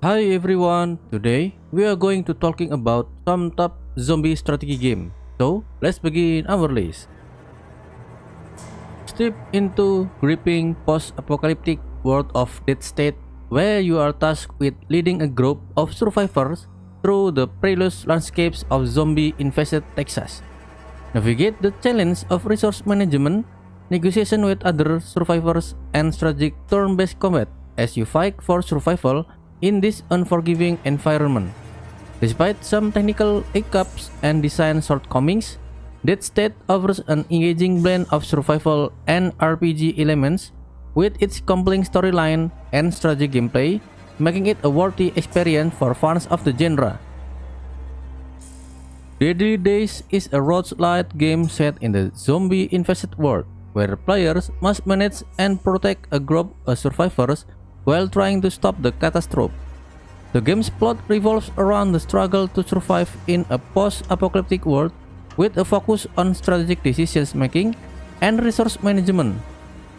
Hi everyone, today we are going to talking about some top zombie strategy game. So let's begin our list. Step into gripping post-apocalyptic world of Dead State where you are tasked with leading a group of survivors through the perilous landscapes of zombie-infested Texas. Navigate the challenge of resource management, negotiation with other survivors, and strategic turn-based combat as you fight for survival in this unforgiving environment. Despite some technical hiccups and design shortcomings, Dead State offers an engaging blend of survival and RPG elements with its compelling storyline and strategy gameplay, making it a worthy experience for fans of the genre. Deadly Days is a roguelite game set in the zombie-infested world, where players must manage and protect a group of survivors while trying to stop the catastrophe. The game's plot revolves around the struggle to survive in a post-apocalyptic world with a focus on strategic decisions making and resource management.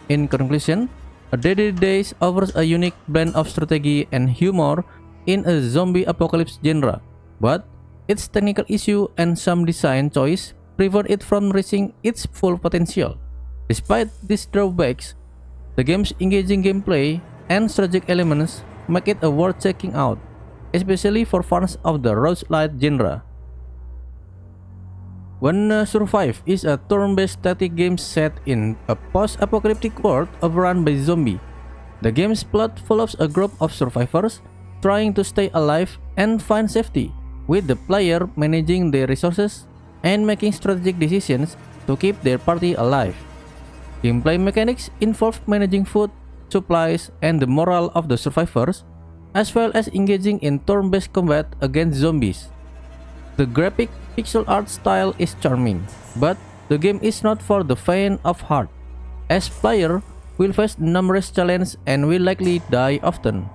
In conclusion, A Deadly Days offers a unique blend of strategy and humor in a zombie apocalypse genre, but its technical issue and some design choice prevent it from reaching its full potential. Despite these drawbacks, the game's engaging gameplay and strategic elements make it a worth checking out, especially for fans of the roguelite genre. Wanna Survive is a turn-based static game set in a post-apocalyptic world overrun by zombies. The game's plot follows a group of survivors trying to stay alive and find safety, with the player managing their resources and making strategic decisions to keep their party alive. Gameplay mechanics involve managing food, supplies, and the morale of the survivors, as well as engaging in turn-based combat against zombies. The graphic pixel art style is charming, but the game is not for the faint of heart, as player will face numerous challenges and will likely die often.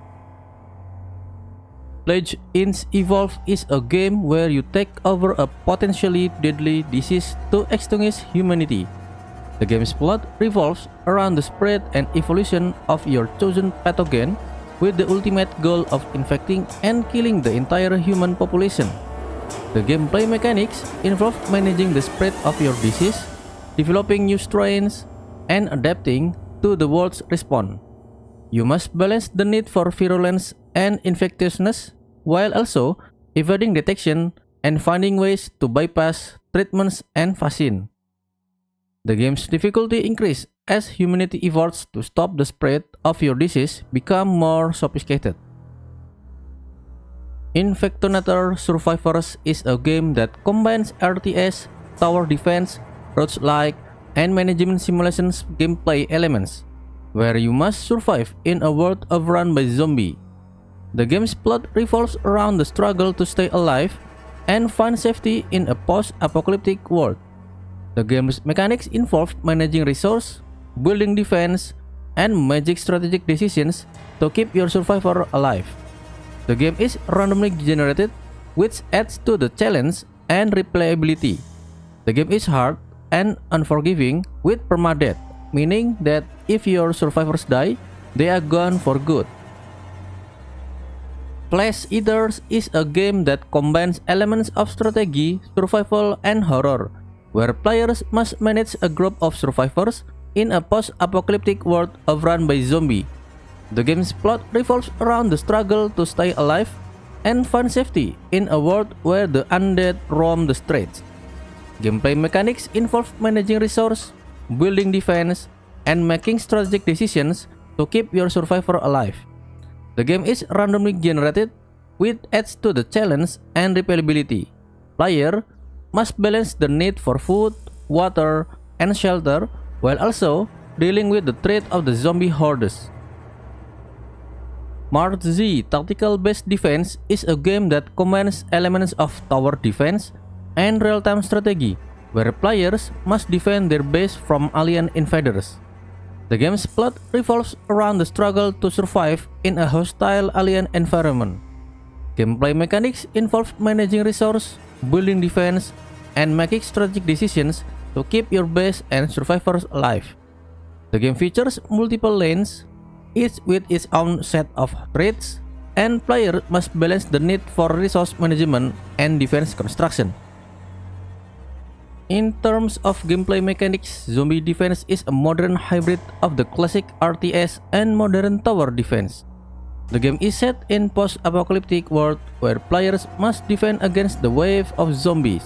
Plague Inc. Evolve is a game where you take over a potentially deadly disease to extinguish humanity. The game's plot revolves around the spread and evolution of your chosen pathogen, with the ultimate goal of infecting and killing the entire human population. The gameplay mechanics involve managing the spread of your disease, developing new strains, and adapting to the world's response. You must balance the need for virulence and infectiousness while also evading detection and finding ways to bypass treatments and vaccine. The game's difficulty increases as humanity efforts to stop the spread of your disease become more sophisticated. Infectonator Survivors is a game that combines RTS, tower defense, roguelike, and management simulations gameplay elements, where you must survive in a world overrun by zombies. The game's plot revolves around the struggle to stay alive and find safety in a post-apocalyptic world. The game's mechanics involve managing resources, building defense, and making strategic decisions to keep your survivor alive. The game is randomly generated, which adds to the challenge and replayability. The game is hard and unforgiving with permadeath, meaning that if your survivors die, they are gone for good. Flesh Eaters is a game that combines elements of strategy, survival, and horror, where players must manage a group of survivors in a post-apocalyptic world overrun by zombies. The game's plot revolves around the struggle to stay alive and find safety in a world where the undead roam the streets. Gameplay mechanics involve managing resources, building defense, and making strategic decisions to keep your survivor alive. The game is randomly generated, which adds to the challenge and replayability. Player must balance the need for food, water, and shelter while also dealing with the threat of the zombie hordes. Mark Z Tactical Based Defense is a game that combines elements of tower defense and real-time strategy, where players must defend their base from alien invaders. The game's plot revolves around the struggle to survive in a hostile alien environment. Gameplay mechanics involve managing resources, building defense, and making strategic decisions to keep your base and survivors alive. The game features multiple lanes, each with its own set of threats, and players must balance the need for resource management and defense construction. In terms of gameplay mechanics, Zombie Defense is a modern hybrid of the classic RTS and modern tower defense. The game is set in post-apocalyptic world where players must defend against the wave of zombies.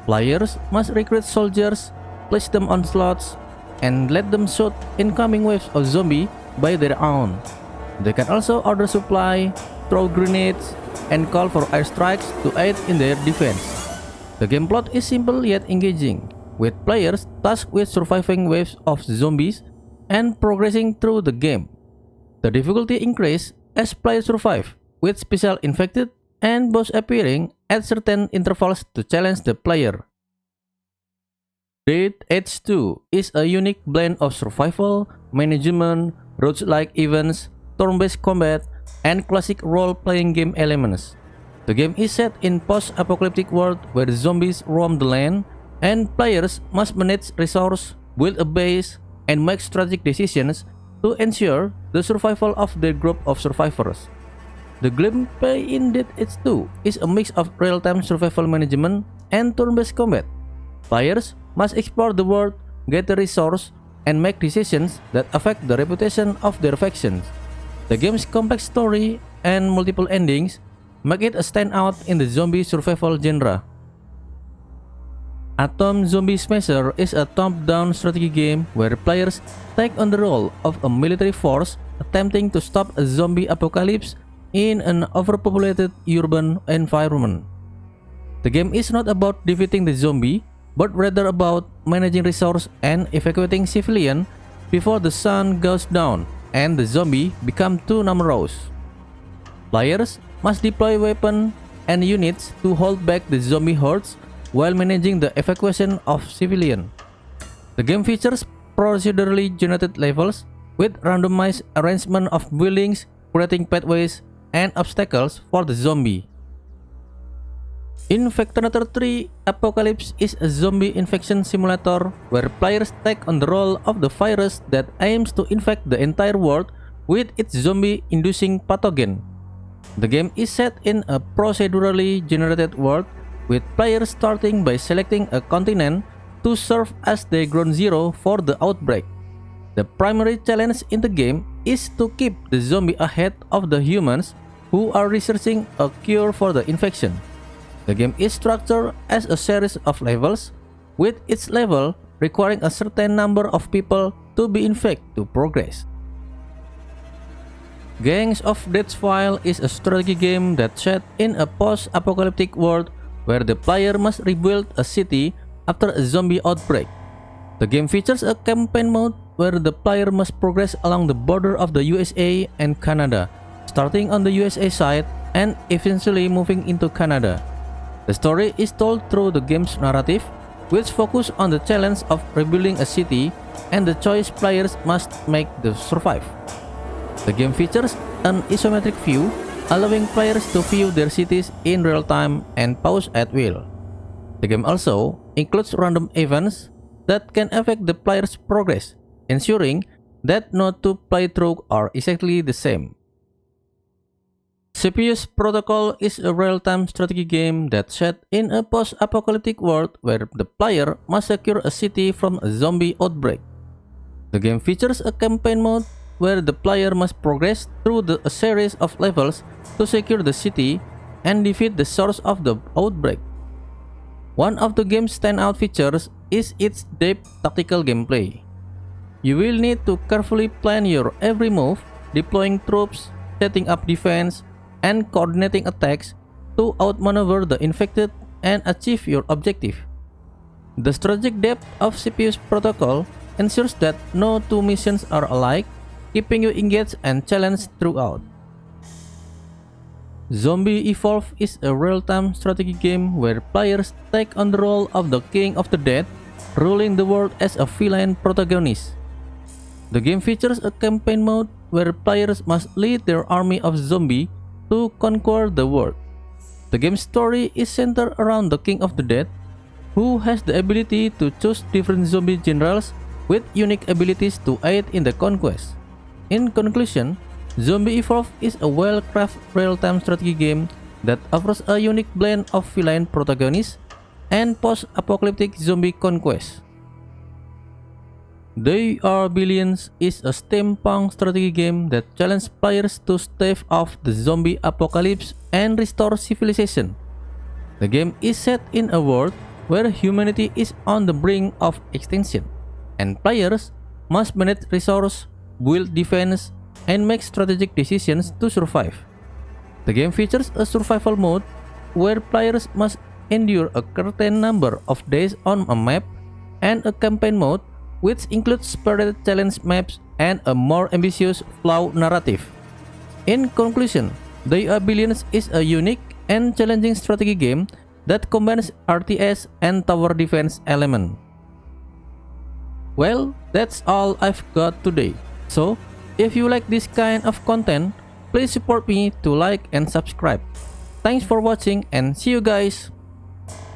Players must recruit soldiers, place them on slots, and let them shoot incoming waves of zombies by their own. They can also order supply, throw grenades, and call for airstrikes to aid in their defense. The game plot is simple yet engaging, with players tasked with surviving waves of zombies and progressing through the game. The difficulty increases as players survive, with special infected and boss appearing at certain intervals to challenge the player. Dead Edge 2 is a unique blend of survival, management, roguelike events, turn-based combat, and classic role-playing game elements. The game is set in post-apocalyptic world where zombies roam the land, and players must manage resources, build a base, and make strategic decisions to ensure the survival of their group of survivors. The gameplay in Dead Edge 2 is a mix of real-time survival management and turn-based combat. Players must explore the world, gather resources, and make decisions that affect the reputation of their factions. The game's complex story and multiple endings make it a standout in the zombie survival genre. Atom Zombie Smasher is a top-down strategy game where players take on the role of a military force attempting to stop a zombie apocalypse in an overpopulated urban environment. The game is not about defeating the zombie, but rather about managing resources and evacuating civilians before the sun goes down and the zombie become too numerous. Players must deploy weapons and units to hold back the zombie hordes while managing the evacuation of civilians. The game features procedurally generated levels with randomized arrangement of buildings, creating pathways and obstacles for the zombie. Infectonator 3 Apocalypse is a zombie infection simulator where players take on the role of the virus that aims to infect the entire world with its zombie-inducing pathogen. The game is set in a procedurally generated world, with players starting by selecting a continent to serve as their ground zero for the outbreak. The primary challenge in the game is to keep the zombie ahead of the humans who are researching a cure for the infection. The game is structured as a series of levels, with each level requiring a certain number of people to be infected to progress. Gangs of Deathville is a strategy game that's set in a post-apocalyptic world where the player must rebuild a city after a zombie outbreak. The game features a campaign mode where the player must progress along the border of the USA and Canada, starting on the USA side and eventually moving into Canada. The story is told through the game's narrative, which focuses on the challenge of rebuilding a city and the choice players must make to survive. The game features an isometric view, allowing players to view their cities in real time and pause at will. The game also includes random events that can affect the player's progress, ensuring that no two playthroughs are exactly the same. Sepious Protocol is a real-time strategy game that's set in a post-apocalyptic world where the player must secure a city from a zombie outbreak. The game features a campaign mode where the player must progress through a series of levels to secure the city and defeat the source of the outbreak. One of the game's standout features is its depth tactical gameplay. You will need to carefully plan your every move, deploying troops, setting up defense, and coordinating attacks to outmaneuver the infected and achieve your objective. The strategic depth of Sepious Protocol ensures that no two missions are alike, keeping you engaged and challenged throughout. Zombie Evolve is a real-time strategy game where players take on the role of the King of the Dead, ruling the world as a villain protagonist. The game features a campaign mode where players must lead their army of zombies to conquer the world. The game's story is centered around the King of the Dead, who has the ability to choose different zombie generals with unique abilities to aid in the conquest. In conclusion, Zombie Evolved is a well-crafted real-time strategy game that offers a unique blend of villain protagonists and post-apocalyptic zombie conquest. They Are Billions is a steampunk strategy game that challenges players to stave off the zombie apocalypse and restore civilization. The game is set in a world where humanity is on the brink of extinction, and players must manage resources, build defense, and make strategic decisions to survive. The game features a survival mode where players must endure a certain number of days on a map, and a campaign mode which includes separated challenge maps and a more ambitious flawed narrative. In conclusion, They Are Billions is a unique and challenging strategy game that combines RTS and tower defense element. Well, that's all I've got today. So, if you like this kind of content, please support me to like and subscribe. Thanks for watching and see you guys!